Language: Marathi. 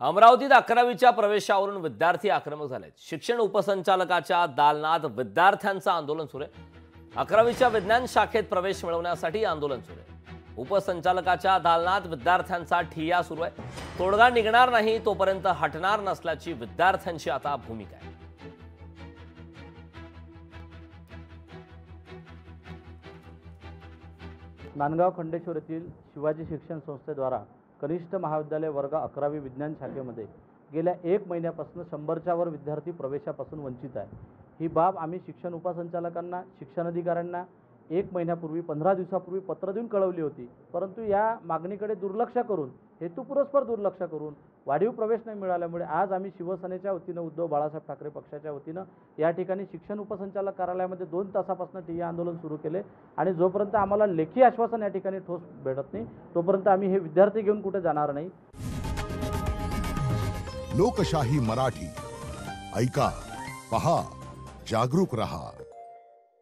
अमरावतीत 11वीच्या प्रवेशावरून विद्यार्थी आक्रमक झालेत। शिक्षण उपसंचालकाच्या दालनात विद्यार्थ्यांचं आंदोलन सुरू आहे। 11वीच्या विज्ञान शाखेत प्रवेश मिळवण्यासाठी आंदोलन सुरू आहे। उपसंचालकाच्या दालनात विद्यार्थ्यांचा ठिय्या सुरू आहे। तोडगा निघणार नाही तोपर्यंत हटणार नसल्याची विद्यार्थ्यांची आता भूमिका आहे। नांदगाव खंडेश्वर येथील शिवाजी शिक्षण संस्थेद्वारा कनिष्ठ महाविद्यालय वर्ग 11वी विज्ञान शाखेमध्ये गेल्या 1 महिन्यापासून 100च्या वर विद्यार्थी प्रवेशापासून वंचित आहे। ही बाब आम्ही शिक्षण उपसंचालकांना, शिक्षण अधिकाऱ्यांना 1 महिन्यापूर्वी 15 दिवसापूर्वी पत्र देऊन कळवली होती, परंतु या मागणीकडे दुर्लक्ष करून, हेतुपुरस्पर दुर्लक्ष करून वाढीव प्रवेश नाही मिळाल्यामुळे आज आम्ही शिवसेनेच्या वतीनं, उद्धव बाळासाहेब ठाकरे पक्षाच्या वतीनं या ठिकाणी शिक्षण उपसंचालक कार्यालयामध्ये 2 तासापासून ठिय्या आंदोलन सुरू केले आणि जोपर्यंत आम्हाला लेखी आश्वासन या ठिकाणी ठोस भेटत नाही तोपर्यंत आम्ही हे विद्यार्थी घेऊन कुठे जाणार नाही। लोकशाही मराठी ऐका, पहा, जागरूक रहा।